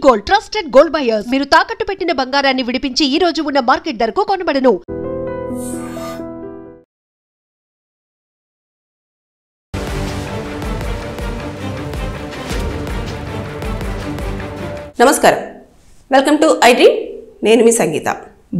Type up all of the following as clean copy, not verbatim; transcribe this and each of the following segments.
Gold trusted gold buyers మీరు తాకట్టు పెట్టిన బంగారాన్ని విడిపించి ఈ రోజు ఉన్న మార్కెట్ ధరకు కొనబడను. నమస్కారం, వెల్కమ్ టు ఐ డ్రీమ్. నేను మీ సంగీత.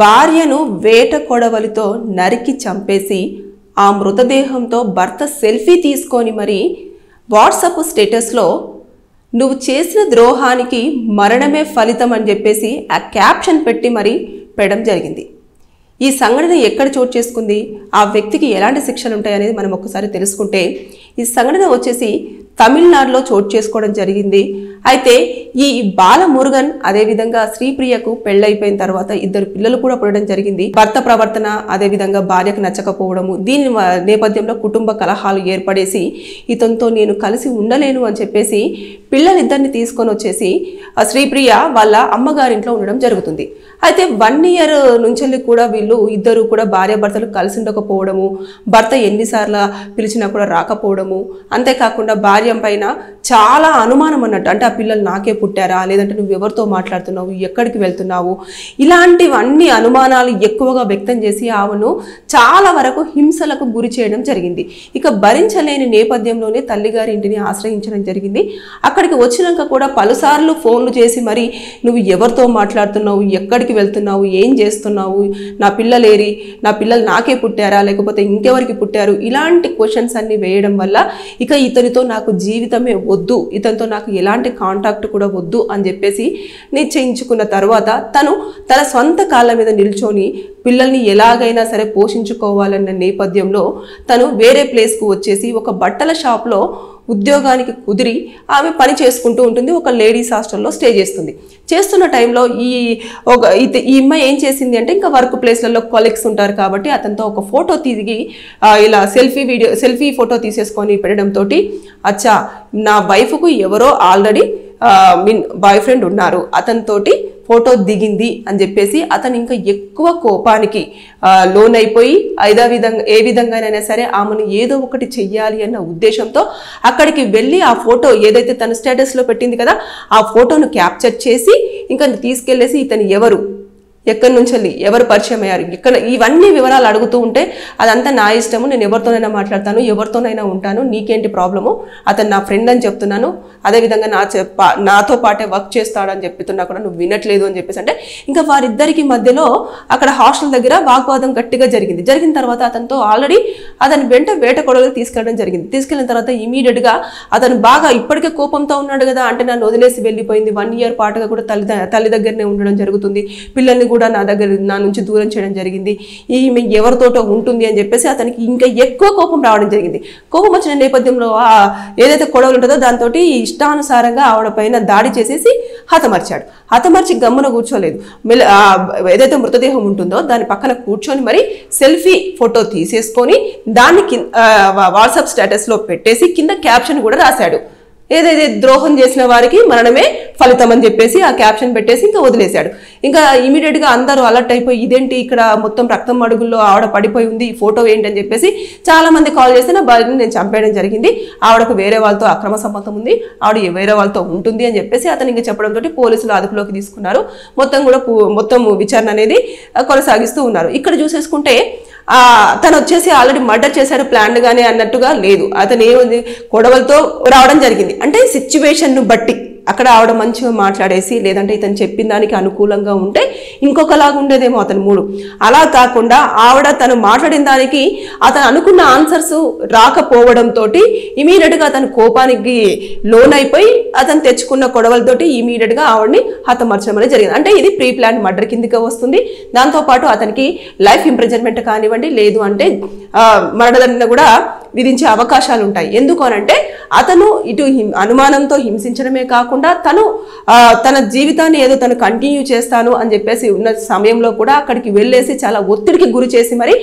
భార్యను వేట కొడవలితో నరికి చంపేసి ఆ మృతదేహంతో భర్త సెల్ఫీ తీసుకొని మరి వాట్సాప్ స్టేటస్లో నువ్వు చేసిన ద్రోహానికి మరణమే ఫలితం అని చెప్పేసి ఆ క్యాప్షన్ పెట్టి మరి పెట్టడం జరిగింది. ఈ సంఘటన ఎక్కడ చోటు చేసుకుంది, ఆ వ్యక్తికి ఎలాంటి శిక్షలు ఉంటాయనేది మనం ఒక్కసారి తెలుసుకుంటే, ఈ సంఘటన వచ్చేసి తమిళనాడులో చోటు చేసుకోవడం జరిగింది. అయితే ఈ బాలమురుగన్ అదేవిధంగా శ్రీప్రియకు పెళ్ళైపోయిన తర్వాత 2 పిల్లలు కూడా పుట్టడం జరిగింది. భర్త ప్రవర్తన అదేవిధంగా భార్యకు నచ్చకపోవడము, దీని నేపథ్యంలో కుటుంబ కలహాలు ఏర్పడేసి ఇతనితో నేను కలిసి ఉండలేను అని చెప్పేసి పిల్లలిద్దరిని తీసుకొని వచ్చేసి శ్రీప్రియ వాళ్ళ అమ్మగారింట్లో ఉండడం జరుగుతుంది. అయితే 1 ఇయర్ నుంచి కూడా వీళ్ళు ఇద్దరు కూడా భార్యాభర్తలు కలిసి ఉండకపోవడము, భర్త ఎన్నిసార్లు పిలిచినా కూడా రాకపోవడము, అంతేకాకుండా భార్య పైన చాలా అనుమానం అన్నట్టు. అంటే ఆ పిల్లలు నాకే పుట్టారా, లేదంటే నువ్వు ఎవరితో మాట్లాడుతున్నావు, ఎక్కడికి వెళ్తున్నావు, ఇలాంటివన్నీ అనుమానాలు ఎక్కువగా వ్యక్తం చేసి ఆమెను చాలా వరకు హింసలకు గురి చేయడం జరిగింది. ఇక భరించలేని నేపథ్యంలోనే తల్లిగారి ఇంటిని ఆశ్రయించడం జరిగింది. అక్కడికి వచ్చినాక కూడా పలుసార్లు ఫోన్లు చేసి మరి నువ్వు ఎవరితో మాట్లాడుతున్నావు, ఎక్కడికి వెళ్తున్నావు, ఏం చేస్తున్నావు, నా పిల్లలేరి, నా పిల్లలు నాకే పుట్టారా లేకపోతే ఇంకెవరికి పుట్టారు, ఇలాంటి క్వశ్చన్స్ అన్ని వేయడం వల్ల ఇక ఇతనితో నాకు జీవితమే వద్దు, ఇతనితో నాకు ఎలాంటి కాంటాక్ట్ కూడా వద్దు అని చెప్పేసి నిశ్చయించుకున్న తర్వాత తను తన సొంత కాళ్ళ మీద నిల్చొని పిల్లల్ని ఎలాగైనా సరే పోషించుకోవాలన్న నేపథ్యంలో తను వేరే ప్లేస్కు వచ్చేసి ఒక బట్టల షాప్లో ఉద్యోగానికి కుదిరి ఆమె పని చేసుకుంటూ ఉంటుంది. ఒక లేడీస్ హాస్టల్లో స్టే చేస్తుంది. చేస్తున్న టైంలో ఈ అమ్మాయి ఏం చేసింది అంటే, ఇంకా వర్క్ ప్లేస్లలో కొలీగ్స్ ఉంటారు కాబట్టి అతనితో ఒక ఫోటో తీసి ఇలా సెల్ఫీ ఫోటో తీసేసుకొని పెట్టడంతో, అచ్చా నా వైఫ్కు ఎవరో ఆల్రెడీ బాయ్ ఫ్రెండ్ ఉన్నారు, అతనితోటి ఫోటో దిగింది అని చెప్పేసి అతను ఇంకా ఎక్కువ కోపానికి లోనైపోయి ఏ విధంగానైనా సరే ఆమెను ఏదో ఒకటి చెయ్యాలి అన్న ఉద్దేశంతో అక్కడికి వెళ్ళి ఆ ఫోటో ఏదైతే తన స్టేటస్లో పెట్టింది కదా, ఆ ఫోటోను క్యాప్చర్ చేసి ఇంకా తీసుకెళ్లేసి ఇతను ఎవరు, ఎక్కడి నుంచి వెళ్ళి ఎవరు పరిచయం అయ్యారు, ఇక్కడ ఇవన్నీ వివరాలు అడుగుతూ ఉంటే అదంతా నా ఇష్టము, నేను ఎవరితోనైనా మాట్లాడతాను, ఎవరితోనైనా ఉంటాను, నీకేంటి ప్రాబ్లము, అతను నా ఫ్రెండ్ అని చెప్తున్నాను, అదేవిధంగా నాతో పాటే వర్క్ చేస్తాడని చెప్తున్నా కూడా నువ్వు వినట్లేదు అని చెప్పేసి అంటే ఇంకా వారిద్దరికి మధ్యలో అక్కడ హాస్టల్ దగ్గర వాగ్వాదం గట్టిగా జరిగిన తర్వాత అతనితో ఆల్రెడీ అతని వెంట వేట కొడవలికి తీసుకెళ్ళడం జరిగింది. తీసుకెళ్ళిన తర్వాత ఇమీడియట్గా అతను బాగా ఇప్పటికే కోపంతో ఉన్నాడు కదా, అంటే నన్ను వదిలేసి వెళ్ళిపోయింది, 1 ఇయర్ పాటుగా కూడా తల్లి దగ్గరనే ఉండడం జరుగుతుంది, పిల్లల్ని కూడా నా నుంచి దూరం చేయడం జరిగింది, ఈమె ఎవరితోటో ఉంటుంది అని చెప్పేసి అతనికి ఇంకా ఎక్కువ కోపం రావడం జరిగింది. కోపం వచ్చిన నేపథ్యంలో ఏదైతే కొడవలు ఉంటుందో దాంతో ఇష్టానుసారంగా ఆవిడ పైన దాడి చేసేసి హతమర్చి గమ్మున కూర్చోలేదు. ఏదైతే మృతదేహం ఉంటుందో దాని పక్కన కూర్చొని మరి సెల్ఫీ ఫోటో తీసేసుకొని దాన్ని వాట్సాప్ స్టేటస్లో పెట్టేసి కింద క్యాప్షన్ కూడా రాశాడు, ఏదైతే ద్రోహం చేసిన వారికి మరణమే ఫలితం అని చెప్పేసి ఆ క్యాప్షన్ పెట్టేసి ఇంకా వదిలేశాడు. ఇంకా ఇమీడియట్గా అందరూ అలర్ట్ అయిపోయి ఇదేంటి ఇక్కడ మొత్తం రక్తం అడుగుల్లో ఆవిడ పడిపోయి ఉంది, ఈ ఫోటో ఏంటి అని చెప్పేసి చాలా మంది కాల్ చేస్తే నా భార్యని నేను చంపేయడం జరిగింది, ఆవిడకు వేరే వాళ్ళతో అక్రమ సంబంధం ఉంది, ఆవిడ వేరే వాళ్ళతో ఉంటుంది అని చెప్పేసి అతను ఇంకా చెప్పడంతో పోలీసులు అదుపులోకి తీసుకున్నారు. మొత్తం విచారణ అనేది కొనసాగిస్తూ ఉన్నారు. ఇక్కడ చూసేసుకుంటే తను వచ్చేసి ఆల్రెడీ మర్డర్ చేశాడు ప్లాన్ గానే అన్నట్టుగా లేదు. అతను ఏముంది కొడవలతో రావడం జరిగింది. అంటే సిచ్యువేషన్ను బట్టి అక్కడ ఆవిడ మంచిగా మాట్లాడేసి లేదంటే ఇతను చెప్పిన దానికి అనుకూలంగా ఉంటే ఇంకొకలాగా ఉండేదేమో అతని మూడు. అలా కాకుండా ఆవిడ తను మాట్లాడిన దానికి అతను అనుకున్న ఆన్సర్స్ రాకపోవడంతో ఇమీడియట్గా అతను కోపానికి లోనైపోయి అతను తెచ్చుకున్న కొడవలతోటి ఇమీడియట్గా ఆవిడని హతమర్చడం అనేది జరిగింది. అంటే ఇది ప్రీ ప్లాన్ మర్డర్ కిందకి వస్తుంది. దాంతోపాటు అతనికి లైఫ్ ఇంప్రిజన్మెంట్ కానివ్వండి, లేదు అంటే మరణదండన కూడా విధించే అవకాశాలు ఉంటాయి. ఎందుకు అనంటే అతను ఇటు అనుమానంతో హింసించడమే కాకుండా తన జీవితాన్ని ఏదో తను కంటిన్యూ చేస్తాను అని చెప్పేసి ఉన్న సమయంలో కూడా అక్కడికి వెళ్ళేసి చాలా ఒత్తిడికి గురి చేసి మరి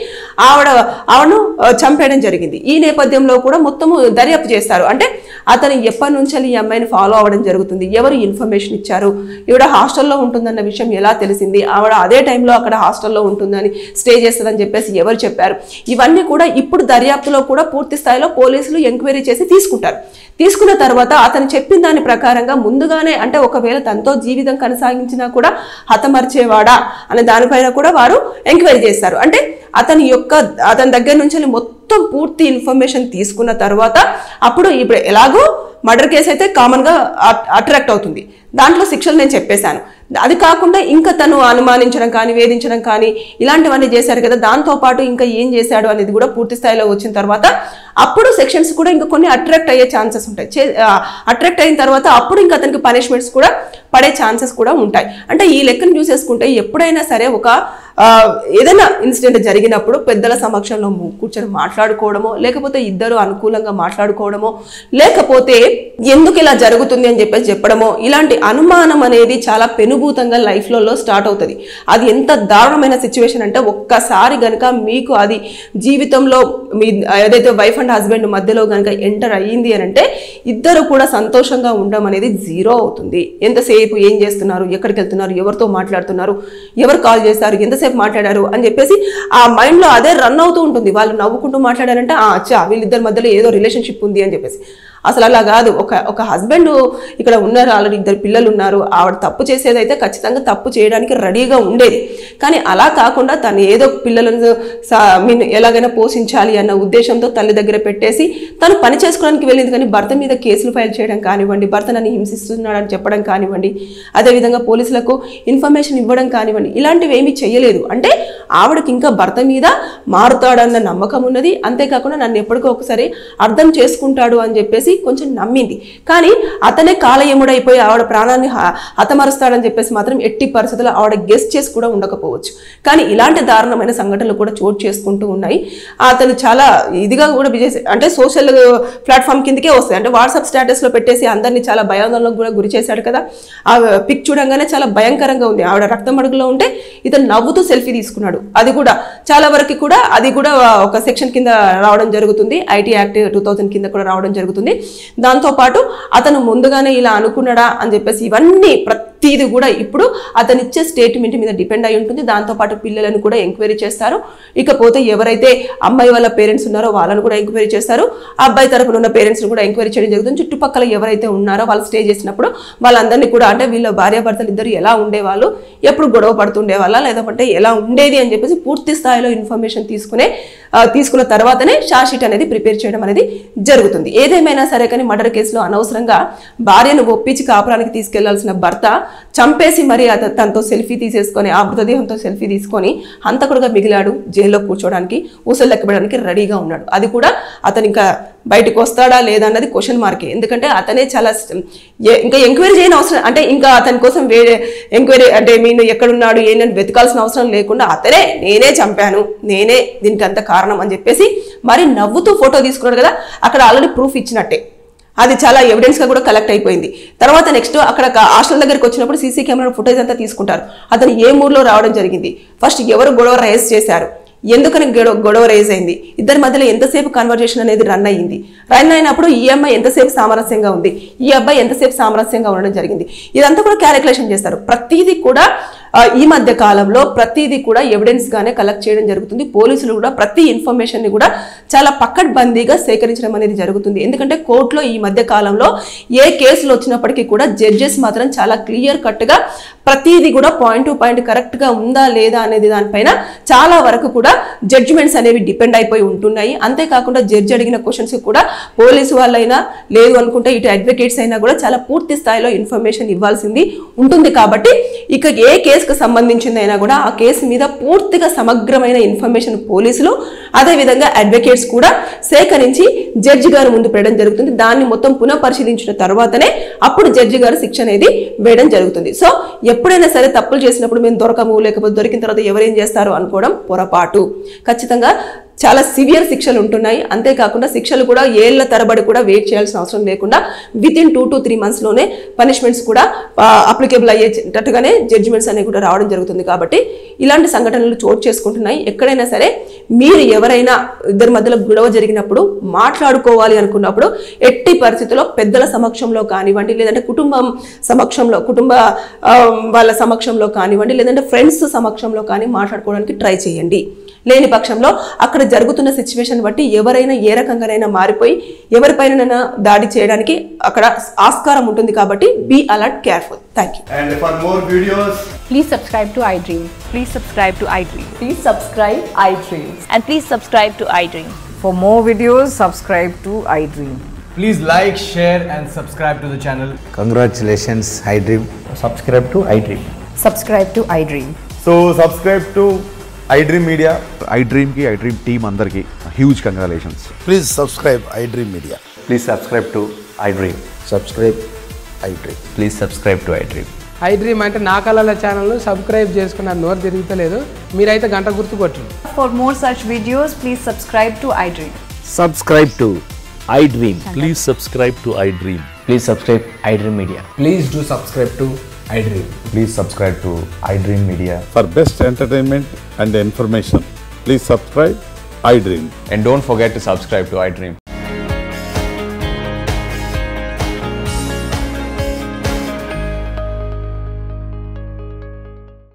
ఆవిడను చంపేయడం జరిగింది. ఈ నేపథ్యంలో కూడా మొత్తము దర్యాప్తు చేస్తారు. అంటే అతను ఎప్పటి నుంచి ఈ అమ్మాయిని ఫాలో అవ్వడం జరుగుతుంది, ఎవరు ఇన్ఫర్మేషన్ ఇచ్చారు, ఈవిడ హాస్టల్లో ఉంటుందన్న విషయం ఎలా తెలిసింది, ఆవిడ అదే టైంలో అక్కడ హాస్టల్లో ఉంటుందని స్టే చేస్తుందని చెప్పేసి ఎవరు చెప్పారు, ఇవన్నీ కూడా ఇప్పుడు దర్యాప్తులో కూడా పూర్తి స్థాయిలో పోలీసులు ఎంక్వైరీ చేసి తీసుకున్న తర్వాత అతను చెప్పిన దాని ప్రకారంగా ముందుగానే అంటే ఒకవేళ తనతో జీవితం కొనసాగించినా కూడా హతమర్చేవాడా అనే దానిపైన కూడా వారు ఎంక్వైరీ చేస్తారు. అంటే అతని దగ్గర నుంచి మొత్తం పూర్తి ఇన్ఫర్మేషన్ తీసుకున్న తర్వాత అప్పుడు ఇప్పుడు ఎలాగో మర్డర్ కేసు అయితే కామన్గా అట్రాక్ట్ అవుతుంది, దాంట్లో శిక్షలు నేను చెప్పేశాను. అది కాకుండా ఇంకా తను అనుమానించడం కానీ వేధించడం కానీ ఇలాంటివన్నీ చేశారు కదా, దాంతోపాటు ఇంకా ఏం చేశాడు అనేది కూడా పూర్తి స్థాయిలో వచ్చిన తర్వాత అప్పుడు సెక్షన్స్ కూడా ఇంకా కొన్ని అట్రాక్ట్ అయ్యే ఛాన్సెస్ ఉంటాయి. అట్రాక్ట్ అయిన తర్వాత అప్పుడు ఇంకా అతనికి పనిష్మెంట్స్ కూడా పడే ఛాన్సెస్ కూడా ఉంటాయి. అంటే ఈ లెక్కను చూసేసుకుంటే ఎప్పుడైనా సరే ఒక ఏదైనా ఇన్సిడెంట్ జరిగినప్పుడు పెద్దల సమక్షంలో కూర్చొని మాట్లాడుకోవడమో, లేకపోతే ఇద్దరు అనుకూలంగా మాట్లాడుకోవడమో, లేకపోతే ఎందుకు ఇలా జరుగుతుంది అని చెప్పడమో, ఇలాంటి అనుమానం అనేది చాలా పెనుభూతంగా లైఫ్లో స్టార్ట్ అవుతుంది. అది ఎంత దారుణమైన సిచ్యువేషన్ అంటే ఒక్కసారి కనుక మీకు అది జీవితంలో మీ ఏదైతే వైఫ్ అండ్ హస్బెండ్ మధ్యలో కనుక ఎంటర్ అయ్యింది అని అంటే ఇద్దరు కూడా సంతోషంగా ఉండడం అనేది జీరో అవుతుంది. ఎంతసేపు ఏం చేస్తున్నారు, ఎక్కడికి వెళ్తున్నారు, ఎవరితో మాట్లాడుతున్నారు, ఎవరు కాల్ చేస్తారు, ఎంతసేపు మాట్లాడారు అని చెప్పేసి ఆ మైండ్ లో అదే రన్ అవుతూ ఉంటుంది. వాళ్ళు నవ్వుకుంటూ మాట్లాడారంటే అచ్చా వీళ్ళిద్దరి మధ్యలో ఏదో రిలేషన్షిప్ ఉంది అని చెప్పేసి. అసలు అలా కాదు. ఒక హస్బెండ్ ఇక్కడ ఉన్నారు, ఆల్రెడీ ఇద్దరు పిల్లలు ఉన్నారు, ఆవిడ తప్పు చేసేదైతే ఖచ్చితంగా తప్పు చేయడానికి రెడీగా ఉండేది. కానీ అలా కాకుండా తను ఏదో పిల్లలను ఎలాగైనా పోషించాలి అన్న ఉద్దేశంతో తల్లి దగ్గర పెట్టేసి తను పని చేసుకోవడానికి వెళ్ళింది. కానీ భర్త మీద కేసులు ఫైల్ చేయడం కానివ్వండి, భర్త నన్ను హింసిస్తున్నాడని చెప్పడం కానివ్వండి, అదేవిధంగా పోలీసులకు ఇన్ఫర్మేషన్ ఇవ్వడం కానివ్వండి, ఇలాంటివి ఏమీ చేయలేదు. అంటే ఆవిడకి ఇంకా భర్త మీద మారుతాడన్న నమ్మకం ఉన్నది. అంతేకాకుండా నన్ను ఎప్పటికో ఒకసారి అర్థం చేసుకుంటాడు అని చెప్పేసి కొంచెం నమ్మింది. కానీ అతనే కాలయముడైపోయి ఆవిడ ప్రాణాన్ని హతమరుస్తాడని చెప్పేసి మాత్రం ఎట్టి పరిస్థితుల్లో ఆవిడ గెస్ట్ చేసి కూడా ఉండకపోవచ్చు. కానీ ఇలాంటి దారుణమైన సంఘటనలు కూడా చోటు చేసుకుంటూ ఉన్నాయి. అతను చాలా ఇదిగా కూడా అంటే సోషల్ ప్లాట్ఫామ్ కిందకే వస్తాయి. అంటే వాట్సాప్ స్టేటస్ లో పెట్టేసి అందరినీ చాలా భయాందోళనకు కూడా గురి చేశాడు కదా. ఆ పిక్ చూడంగానే చాలా భయంకరంగా ఉంది. ఆవిడ రక్తం అడుగులో ఉంటే ఇతను నవ్వుతూ సెల్ఫీ తీసుకున్నాడు. అది కూడా చాలా వరకు కూడా అది కూడా ఒక సెక్షన్ కింద రావడం జరుగుతుంది. ఐటీ యాక్ట్ 2000 కింద కూడా రావడం జరుగుతుంది. దాంతోపాటు అతను ముందుగానే ఇలా అనుకున్నాడా అని చెప్పేసి ఇవన్నీ ప్రతిదీ కూడా ఇప్పుడు అతను ఇచ్చే స్టేట్మెంట్ మీద డిపెండ్ అయి ఉంటుంది. దాంతోపాటు పిల్లలను కూడా ఎంక్వైరీ చేస్తారు. ఇకపోతే ఎవరైతే అమ్మాయి వాళ్ళ పేరెంట్స్ ఉన్నారో వాళ్ళని కూడా ఎంక్వైరీ చేస్తారు. ఆ అబ్బాయి తరపున ఉన్న పేరెంట్స్ని కూడా ఎంక్వైరీ చేయడం జరుగుతుంది. చుట్టుపక్కల ఎవరైతే ఉన్నారో వాళ్ళు స్టే చేసినప్పుడు వాళ్ళందరినీ కూడా అంటే వీళ్ళ భార్యాభర్తలు ఇద్దరు ఎలా ఉండేవాళ్ళు, ఎప్పుడు గొడవ పడుతుండేవాళ్ళ, లేదంటే ఎలా ఉండేది అని చెప్పేసి పూర్తి స్థాయిలో ఇన్ఫర్మేషన్ తీసుకున్న తర్వాతనే ఛార్జ్ షీట్ అనేది ప్రిపేర్ చేయడం అనేది జరుగుతుంది. ఏదేమైనా సరే కానీ మర్డర్ కేసులో అనవసరంగా భార్యను ఒప్పించి కాపురానికి తీసుకెళ్లాల్సిన భర్త చంపేసి మరి తనతో సెల్ఫీ తీసేసుకొని ఆ మృతదేహంతో సెల్ఫీ తీసుకొని హంతకుడుగా మిగిలాడు. జైల్లో కూర్చోడానికి ఊసలు లెక్కబడడానికి రెడీగా ఉన్నాడు. అది కూడా అతను ఇంకా బయటకు వస్తాడా లేదా అన్నది క్వశ్చన్ మార్కే. ఎందుకంటే అతనే చాలా ఇంకా ఎంక్వైరీ చేయని అవసరం అంటే ఇంకా అతని కోసం వేరే ఎంక్వైరీ అంటే మీరు ఎక్కడున్నాడు ఏంటని వెతకాల్సిన అవసరం లేకుండా అతనే నేనే చంపాను, నేనే దీనికి అంత కారణం అని చెప్పేసి మరి నవ్వుతూ ఫోటో తీసుకున్నాడు కదా. అక్కడ ఆల్రెడీ ప్రూఫ్ ఇచ్చినట్టే, అది చాలా ఎవిడెన్స్గా కూడా కలెక్ట్ అయిపోయింది. తర్వాత నెక్స్ట్ అక్కడ హాస్టల్ దగ్గరికి వచ్చినప్పుడు సీసీ కెమెరా ఫుటేజ్ అంతా తీసుకుంటారు. అతను ఏ మూడ్లో రావడం జరిగింది, ఫస్ట్ ఎవరు గొడవ రైజ్ చేశారు, ఎందుకని గొడవ రైజ్ అయింది, ఇద్దరి మధ్యలో ఎంతసేపు కన్వర్జేషన్ అనేది రన్ అయినప్పుడు ఈ అమ్మాయి ఎంతసేపు సామరస్యంగా ఉంది, ఈ అబ్బాయి ఎంతసేపు సామరస్యంగా ఉండడం జరిగింది, ఇదంతా కూడా క్యాలిక్యులేషన్ చేస్తారు. ప్రతిదీ కూడా ఈ మధ్య కాలంలో ప్రతిదీ కూడా ఎవిడెన్స్ గానే కలెక్ట్ చేయడం జరుగుతుంది. పోలీసులు కూడా ప్రతి ఇన్ఫర్మేషన్ ని కూడా చాలా పకడ్బందీగా సేకరించడం అనేది జరుగుతుంది. ఎందుకంటే కోర్టులో ఈ మధ్య కాలంలో ఏ కేసులు వచ్చినప్పటికీ కూడా జడ్జెస్ మాత్రం చాలా క్లియర్ కట్ గా ప్రతిదీ కూడా పాయింట్ టు పాయింట్ కరెక్ట్ గా ఉందా లేదా అనేది దానిపైన చాలా వరకు కూడా జడ్జిమెంట్స్ అనేవి డిపెండ్ అయిపోయి ఉంటున్నాయి. అంతేకాకుండా జడ్జి అడిగిన క్వశ్చన్స్ కూడా పోలీసు వాళ్ళైనా లేదు అనుకుంటే ఇటు అడ్వకేట్స్ అయినా కూడా చాలా పూర్తి స్థాయిలో ఇన్ఫర్మేషన్ ఇవ్వాల్సింది ఉంటుంది. కాబట్టి ఇక ఏ కేసుకు సంబంధించిందైనా కూడా ఆ కేసు మీద పూర్తిగా సమగ్రమైన ఇన్ఫర్మేషన్ పోలీసులు అదేవిధంగా అడ్వకేట్స్ కూడా సేకరించి జడ్జి గారు ముందు పెట్టడం జరుగుతుంది. దాన్ని మొత్తం పునః పరిశీలించిన తర్వాతనే అప్పుడు జడ్జి గారు శిక్ష అనేది వేయడం జరుగుతుంది. సో ఎప్పుడైనా సరే తప్పులు చేసినప్పుడు మేము దొరకము, లేకపోతే దొరికిన తర్వాత ఎవరేం చేస్తారు అనుకోవడం పొరపాటు. ఖచ్చితంగా చాలా సివియర్ శిక్షలు ఉంటున్నాయి. అంతేకాకుండా శిక్షలు కూడా ఏళ్ల తరబడి కూడా వెయిట్ చేయాల్సిన అవసరం లేకుండా వితిన్ 2 to 3 months లోనే పనిష్మెంట్స్ కూడా అప్లికేబుల్ అయ్యేటట్టుగానే జడ్జిమెంట్స్ అనేవి కూడా రావడం జరుగుతుంది. కాబట్టి ఇలాంటి సంఘటనలు చోటు చేసుకుంటున్నాయి. ఎక్కడైనా సరే మీరు ఎవరైనా ఇద్దరి మధ్యలో గొడవ జరిగినప్పుడు మాట్లాడుకోవాలి అనుకున్నప్పుడు ఎట్టి పరిస్థితుల్లో పెద్దల సమక్షంలో కానివ్వండి, లేదంటే కుటుంబం సమక్షంలో వాళ్ళ సమక్షంలో కానివ్వండి, లేదంటే ఫ్రెండ్స్ సమక్షంలో కానీ మాట్లాడుకోవడానికి ట్రై చేయండి. లేని పక్షంలో అక్కడ జరుగుతున్న సిచ్యువేషన్ బట్టి ఎవరైనా ఏ రకంగానైనా మారిపోయి ఎవరిపైన దాడి చేయడానికి అక్కడ ఆస్కారం ఉంటుంది కాబట్టి be alert, careful. Thank you. And for more videos, Please subscribe to iDream. Please subscribe to iDream. Please subscribe iDream. And please subscribe to iDream. For more videos, subscribe to iDream. Please like, share and subscribe to the channel. Congratulations, iDream. Subscribe to iDream. Subscribe to iDream. so subscribe to iDream Media. iDream ki iDream team andarki huge congratulations. Please subscribe iDream Media. Please subscribe to iDream. Subscribe iDream. Please subscribe to iDream. iDream అంటే నా కళల ఛానల్ను subscribe చేసుకున్న నోరు తిరుగుతలేదు, మీరైతే గంట గుర్తు కొట్టండి. For more such videos, please subscribe to iDream. Subscribe to iDream. Please subscribe to iDream. Please subscribe iDream Media. Please do subscribe to iDream. Please subscribe to iDream Media. For best entertainment and information, please subscribe iDream. And don't forget to subscribe to iDream.